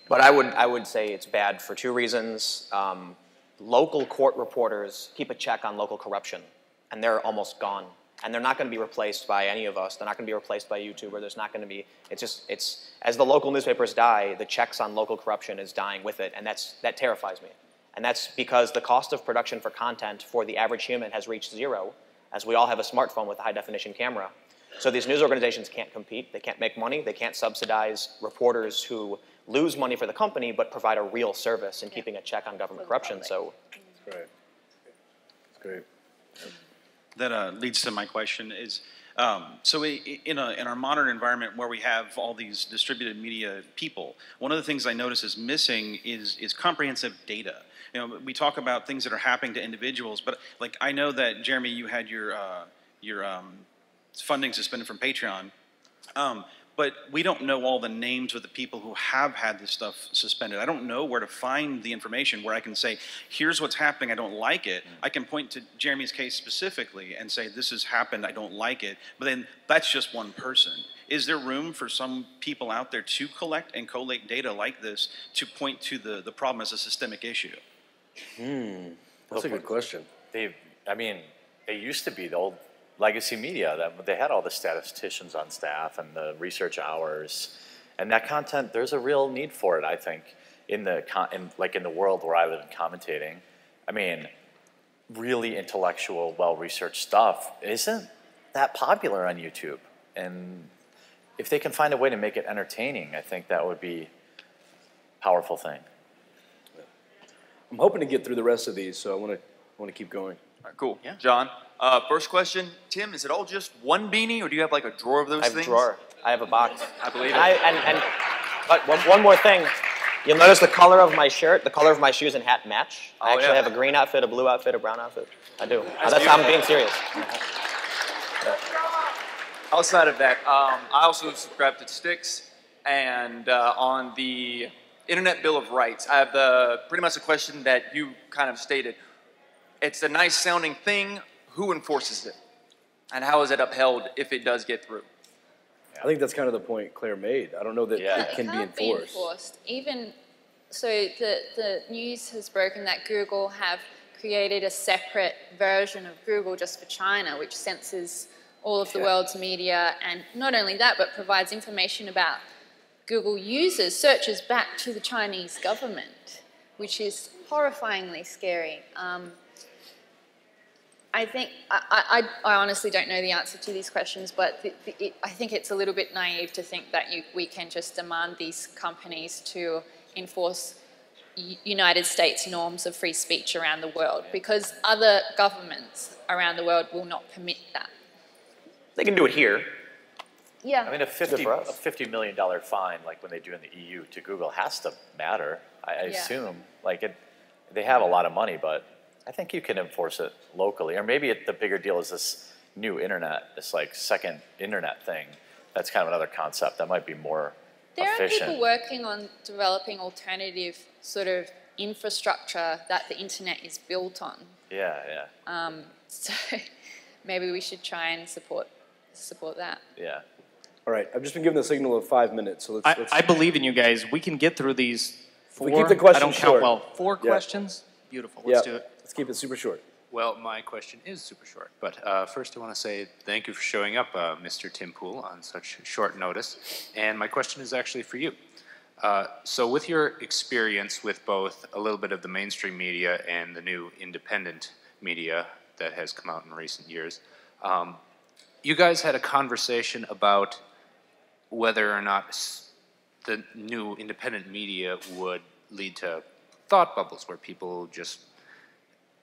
But I would say it's bad for 2 reasons. Local court reporters keep a check on local corruption, and they're almost gone. And they're not going to be replaced by any of us. They're not going to be replaced by YouTube, or there's not going to be, as the local newspapers die, the checks on local corruption is dying with it, and that terrifies me. And that's because the cost of production for content for the average human has reached 0, as we all have a smartphone with a high-definition camera. So these news organizations can't compete, they can't make money, they can't subsidize reporters who lose money for the company but provide a real service in keeping a check on government corruption. So. Right. Great. That leads to my question is, so in our modern environment where we have all these distributed media people, one of the things I notice is missing is comprehensive data. You know, we talk about things that are happening to individuals, but like I know that Jeremy, you had your funding suspended from Patreon, but we don't know all the names of the people who have had this stuff suspended. I don't know where to find the information where I can say, here's what's happening, I don't like it. I can point to Jeremy's case specifically and say, this has happened, I don't like it. But then that's just one person. Is there room for some people out there to collect and collate data like this to point to the problem as a systemic issue? That's a good question. I mean, they used to be the old legacy media that they had all the statisticians on staff and the research hours, and that content. There's a real need for it, I think, in the world where I live and commentating. I mean, really intellectual, well-researched stuff isn't that popular on YouTube, and if they can find a way to make it entertaining, I think that would be a powerful thing. I'm hoping to get through the rest of these, so I want to keep going. All right, cool. Yeah. John, first question, Tim, is it all just one beanie, or do you have like a drawer of those things? I have a drawer. I have a box. I believe it. But one more thing. You'll notice the color of my shirt, the color of my shoes and hat match. I actually have a green outfit, a blue outfit, a brown outfit. I do. That's how I'm being serious. Outside of that, I also subscribe to Styx, and on the Internet Bill of Rights, I have pretty much a question that you kind of stated. It's a nice sounding thing. Who enforces it? And how is it upheld if it does get through? I think that's kind of the point Claire made. I don't know that it can be enforced. Even so, the news has broken that Google have created a separate version of Google just for China, which censors all of the world's media, and not only that, but provides information about Google users, searches back to the Chinese government, which is horrifyingly scary. I think, I honestly don't know the answer to these questions, but I think it's a little bit naive to think that we can just demand these companies to enforce United States norms of free speech around the world, because other governments around the world will not permit that. They can do it here. Yeah. I mean, a $50 million fine, like when they do in the EU to Google, has to matter. I assume. Like they have a lot of money, but I think you can enforce it locally. Or maybe the bigger deal is this new internet, this like second internet thing. That's kind of another concept that might be more efficient. There are people working on developing alternative sort of infrastructure that the internet is built on. Yeah. So maybe we should try and support that. Yeah. All right, I've just been given the signal of 5 minutes, so let's I believe in you guys. We can get through these four. We keep the questions I don't short. count well. 4 questions? Beautiful. Let's do it. Let's keep it super short. Well, my question is super short, but first I want to say thank you for showing up, Mr. Tim Pool, on such short notice. And my question is actually for you. So with your experience with both a little bit of the mainstream media and the new independent media that has come out in recent years, you guys had a conversation about whether or not the new independent media would lead to thought bubbles where people just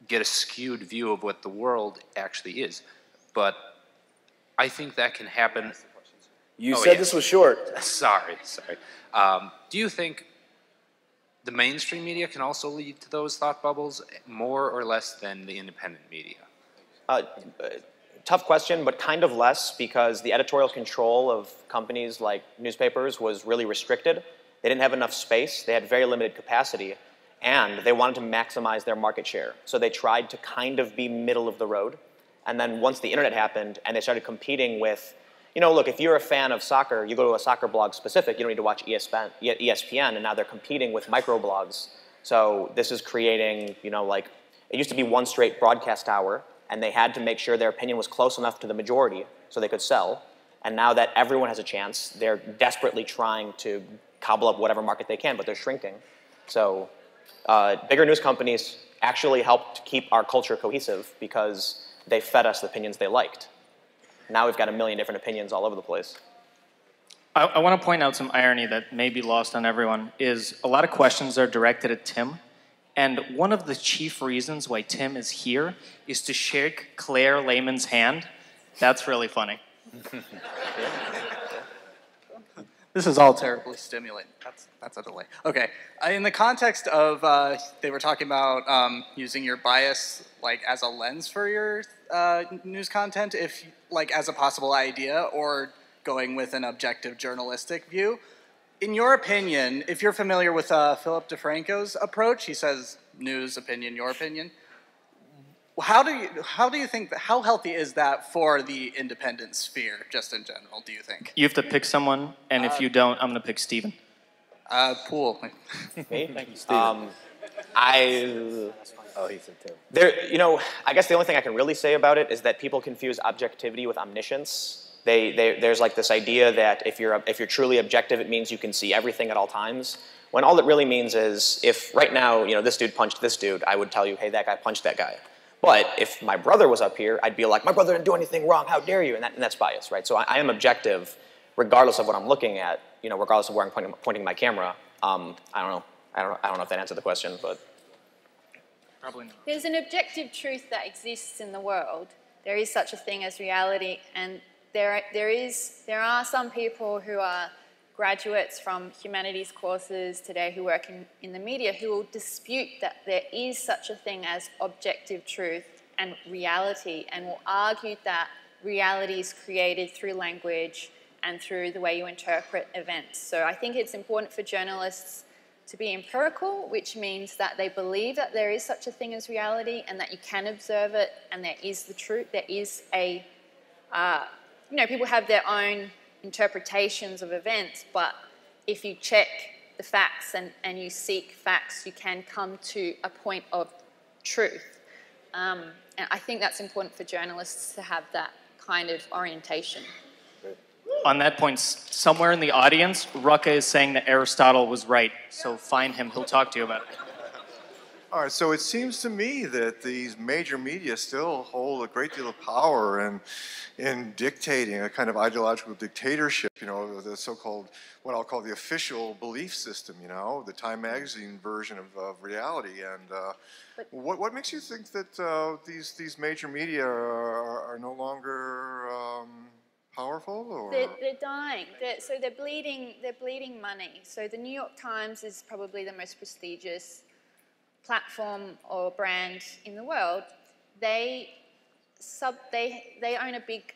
get a skewed view of what the world actually is. But I think that can happen. You said this was short. Sorry. Do you think the mainstream media can also lead to those thought bubbles more or less than the independent media? Tough question, but kind of less, because the editorial control of companies like newspapers was really restricted. They didn't have enough space. They had very limited capacity. And they wanted to maximize their market share. So they tried to kind of be middle of the road. And then once the internet happened and they started competing with, look, if you're a fan of soccer, you go to a soccer blog specific, you don't need to watch ESPN, and now they're competing with microblogs. So this is creating, it used to be one straight broadcast hour, and they had to make sure their opinion was close enough to the majority so they could sell. And now that everyone has a chance, they're desperately trying to cobble up whatever market they can, but they're shrinking. So bigger news companies actually helped keep our culture cohesive because they fed us the opinions they liked. Now we've got a million different opinions all over the place. I want to point out some irony that may be lost on everyone, is a lot of questions are directed at Tim, And one of the chief reasons why Tim is here is to shake Claire Lehmann's hand. That's really funny. This is all terribly stimulating. That's a delay. Okay, in the context of they were talking about using your bias like as a lens for your news content, if like as a possible idea, or going with an objective journalistic view. In your opinion, if you're familiar with Philip DeFranco's approach, he says news, opinion, your opinion. How do you think, how healthy is that for the independent sphere, just in general, do you think? You have to pick someone, and if you don't, I'm going to pick Steven. Pool. Me? Thank you, Steven. Oh, he said Tim. I guess the only thing I can really say about it is that people confuse objectivity with omniscience. There's like this idea that if you're truly objective, it means you can see everything at all times. When all it really means is, if right now, this dude punched this dude, I would tell you, hey, that guy punched that guy. But if my brother was up here, I'd be like, my brother didn't do anything wrong, how dare you? And that's bias, right? So I am objective, regardless of what I'm looking at, regardless of where I'm pointing my camera. I don't know if that answered the question, but. Probably not. There's an objective truth that exists in the world. There is such a thing as reality, and there are some people who are graduates from humanities courses today who work in the media who will dispute that there is such a thing as objective truth and reality, and will argue that reality is created through language and through the way you interpret events. So I think it's important for journalists to be empirical, which means that they believe that there is such a thing as reality and that you can observe it and there is the truth. There is a, people have their own interpretations of events, but if you check the facts and you seek facts, you can come to a point of truth. And I think that's important for journalists to have that kind of orientation. On that point, somewhere in the audience, Rucka is saying that Aristotle was right. So find him, he'll talk to you about it. All right, so it seems to me that these major media still hold a great deal of power in dictating a kind of ideological dictatorship, the so-called, what I'll call the official belief system, the Time Magazine version of reality. And what makes you think that these major media are no longer powerful? Or? They're dying. They're bleeding money. So the New York Times is probably the most prestigious platform or brand in the world. They own a big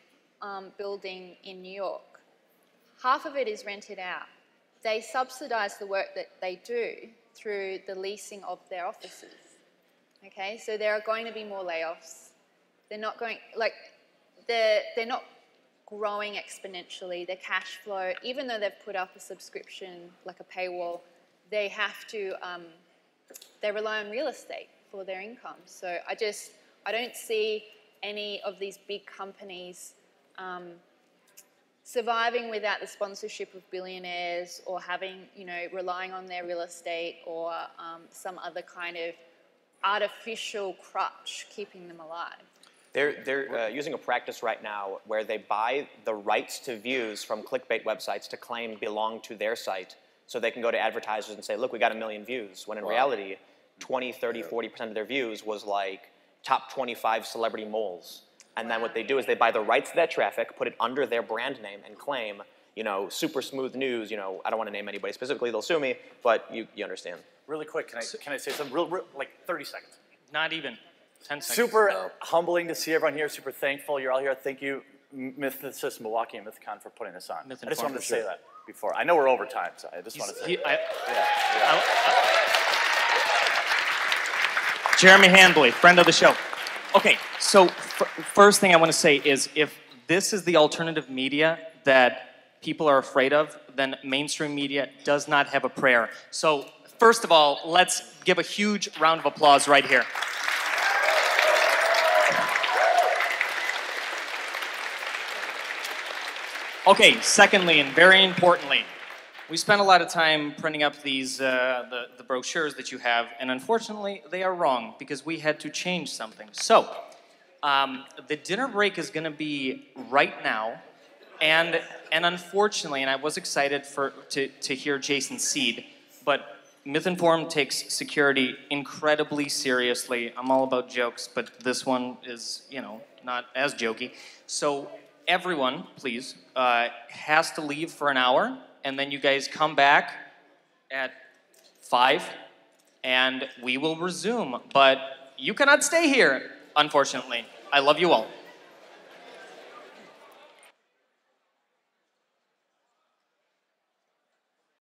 building in New York. Half of it is rented out. They subsidize the work that they do through the leasing of their offices. Okay, so there are going to be more layoffs. They're not growing exponentially. Their cash flow, even though they've put up a subscription, like a paywall, they have to, they rely on real estate for their income. So I don't see any of these big companies surviving without the sponsorship of billionaires, or having, relying on their real estate, or some other kind of artificial crutch keeping them alive. They're using a practice right now where they buy the rights to views from clickbait websites to claim belong to their site, so they can go to advertisers and say, look, we got 1 million views, when in reality, 20, 30, 40% of their views was like top 25 celebrity moles. And then what they do is they buy the rights to that traffic, put it under their brand name, and claim, super smooth news, I don't want to name anybody specifically, they'll sue me, but you understand. Really quick, can I say something real, like 30 seconds? Not even. 10 seconds. Super humbling to see everyone here, super thankful you're all here. Thank you, Mythicist Milwaukee and MythCon, for putting this on. I just wanted to say that before. I know we're over time, so I just want to say Jeremy Handley, friend of the show. Okay, so first thing I want to say is, if this is the alternative media that people are afraid of, then mainstream media does not have a prayer. So first of all, let's give a huge round of applause right here. Okay, secondly, and very importantly, we spent a lot of time printing up these the brochures that you have, and unfortunately, they are wrong because we had to change something. So, the dinner break is going to be right now, and unfortunately, and I was excited to hear Jason's seed, but Mythinform takes security incredibly seriously. I'm all about jokes, but this one is, you know, not as jokey. So everyone, please, has to leave for an hour, and then you guys come back at 5, and we will resume. But you cannot stay here, unfortunately. I love you all.